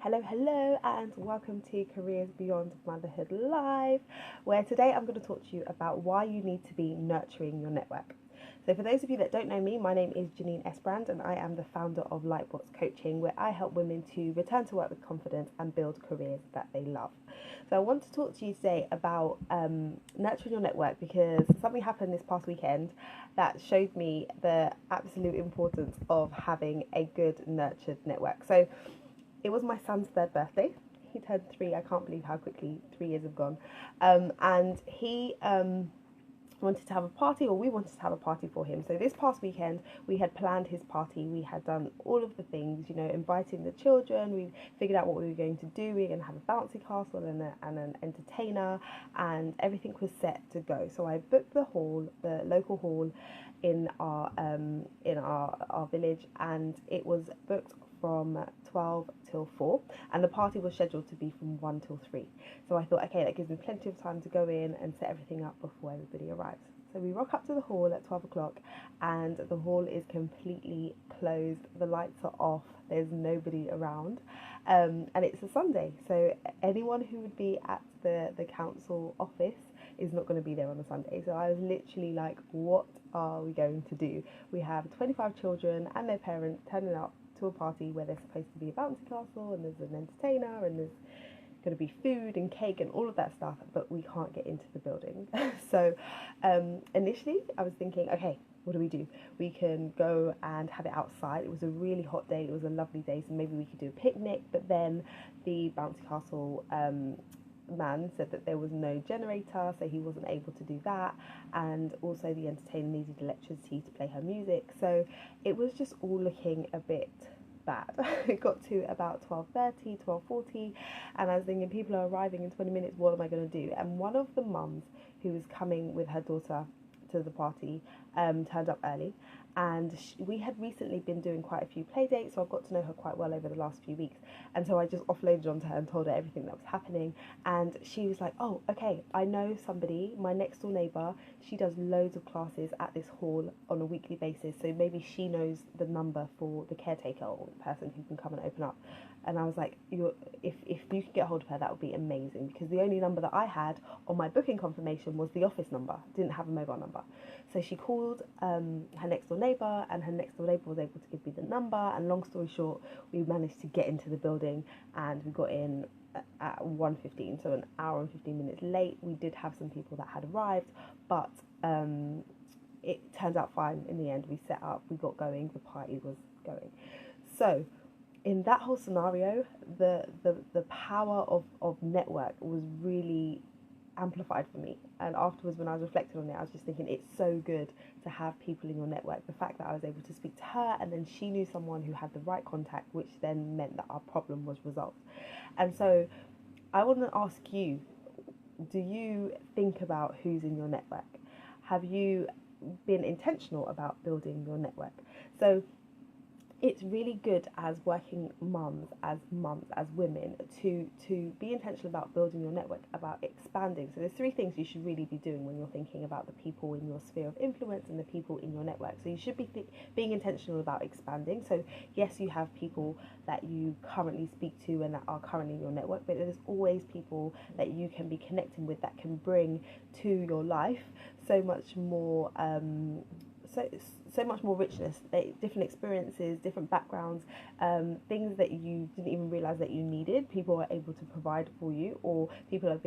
Hello, and welcome to Careers Beyond Motherhood Live, where today I'm going to talk to you about why you need to be nurturing your network. So, for those of you that don't know me, my name is Janine Esbrand, and I am the founder of Lightbox Coaching, where I help women to return to work with confidence and build careers that they love. So, I want to talk to you today about nurturing your network because something happened this past weekend that showed me the absolute importance of having a good, nurtured network. So, it was my son's third birthday. He turned 3. I can't believe how quickly 3 years have gone. And he wanted to have a party, or we wanted to have a party for him. So this past weekend, we had planned his party. We had done all of the things, inviting the children. We figured out what we were going to do. We were going to have a bouncy castle and an entertainer, and everything was set to go. So I booked the hall, the local hall in our village, and it was booked from 12 till 4, and the party was scheduled to be from 1 till 3. So I thought, okay, that gives me plenty of time to go in and set everything up before everybody arrives. So we rock up to the hall at 12 o'clock, and the hall is completely closed. The lights are off. There's nobody around. And it's a Sunday, so anyone who would be at the council office is not going to be there on a Sunday. So I was literally like, what are we going to do? We have 25 children and their parents turning up to a party where there's supposed to be a bouncy castle and there's an entertainer and there's going to be food and cake and all of that stuff, but we can't get into the building. So initially I was thinking, okay, what do we do? We can go and have it outside. It was a really hot day. It was a lovely day, so maybe we could do a picnic. But then the bouncy castle man said that there was no generator, so he wasn't able to do that, and also the entertainer needed electricity to play her music, so it was just all looking a bit bad. It got to about 12:30, 12:40, and I was thinking, people are arriving in 20 minutes, what am I going to do? And one of the mums who was coming with her daughter to the party turned up early, and we had recently been doing quite a few play dates, so I've got to know her quite well over the last few weeks, and so I just offloaded onto her and told her everything that was happening, and she was like, oh, okay, I know somebody, my next door neighbour, she does loads of classes at this hall on a weekly basis, so maybe she knows the number for the caretaker or the person who can come and open up. And I was like, if you could get hold of her, that would be amazing, because the only number that I had on my booking confirmation was the office number, didn't have a mobile number. So she called her next door neighbour, and her next door neighbour was able to give me the number, and long story short, we managed to get into the building, and we got in at 1:15, so an hour and 15 minutes late. We did have some people that had arrived, but it turned out fine in the end. We set up, we got going, the party was going. So in that whole scenario, the power of network was really amplified for me. And afterwards, when I was reflecting on it, I was just thinking, it's so good to have people in your network. The fact that I was able to speak to her, and then she knew someone who had the right contact, which then meant that our problem was resolved. And so I want to ask you, do you think about who's in your network? Have you been intentional about building your network? So it's really good as working mums, as women, to be intentional about building your network, about expanding. So there's 3 things you should really be doing when you're thinking about the people in your sphere of influence and the people in your network. So you should be being intentional about expanding. So yes, you have people that you currently speak to and that are currently in your network, but there's always people that you can be connecting with that can bring to your life so much more so much more richness, different experiences, different backgrounds, things that you didn't even realize that you needed. People are able to provide for you, or people are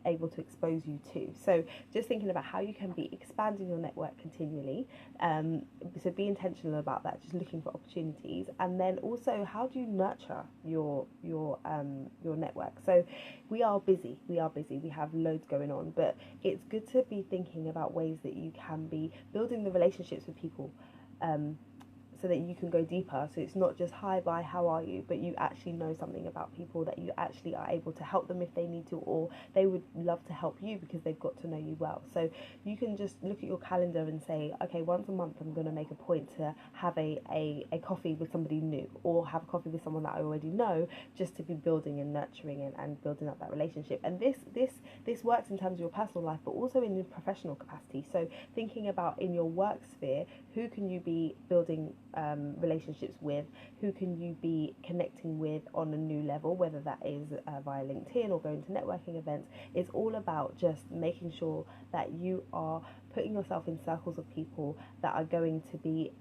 able to expose you to. So just thinking about how you can be expanding your network continually. So be intentional about that, just looking for opportunities, and then also, how do you nurture your network? So we are busy, we have loads going on, but it's good to be thinking about ways that you can be building the relationships with people, so that you can go deeper. So it's not just hi, bye, how are you, but you actually know something about people, that you actually are able to help them if they need to, or they would love to help you because they've got to know you well. So you can just look at your calendar and say, okay, once a month I'm going to make a point to have a coffee with somebody new, or have a coffee with someone that I already know, just to be building and nurturing and building up that relationship. And this works in terms of your personal life, but also in your professional capacity. So thinking about in your work sphere, who can you be building relationships with, who can you be connecting with on a new level, whether that is via LinkedIn or going to networking events. It's all about just making sure that you are putting yourself in circles of people that are going to be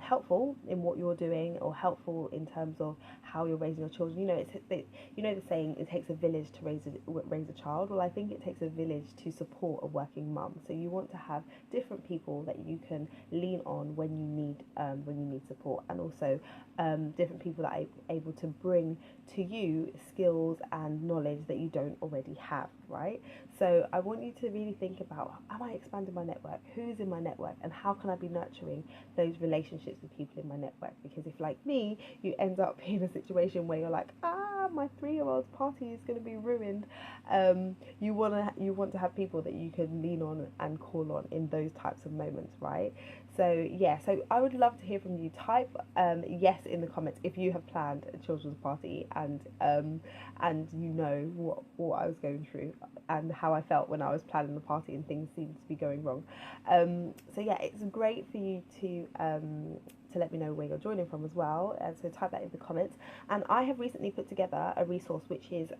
helpful in what you're doing, or helpful in terms of how you're raising your children. You know the saying, it takes a village to raise a child. Well, I think it takes a village to support a working mum. So you want to have different people that you can lean on when you need support, and also different people that are able to bring to you skills and knowledge that you don't already have, right? So I want you to really think about, am I expanding my network? Who's in my network? And how can I be nurturing those relationships with people in my network? Because if, like me, you end up in a situation where you're like, my 3-year-old's party is going to be ruined, you want to have people that you can lean on and call on in those types of moments, right? So I would love to hear from you. Type yes in the comments if you have planned a children's party, and you know what I was going through and how I felt when I was planning the party and things seemed to be going wrong. It's great for you to let me know where you're joining from as well. So type that in the comments. And I have recently put together a resource which is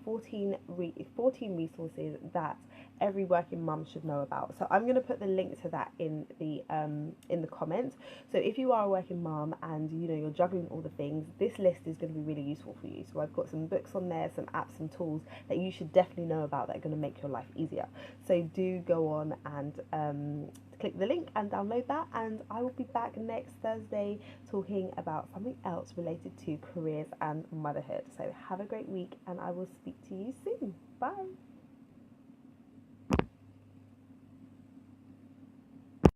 14 resources that every working mum should know about. So I'm going to put the link to that in the comments. So if you are a working mum and you're juggling all the things, this list is going to be really useful for you. So I've got some books on there, some apps and tools that you should definitely know about that are going to make your life easier. So do go on and click the link and download that, and I will be back next Thursday talking about something else related to careers and motherhood. So have a great week, and I will speak to you soon. Bye.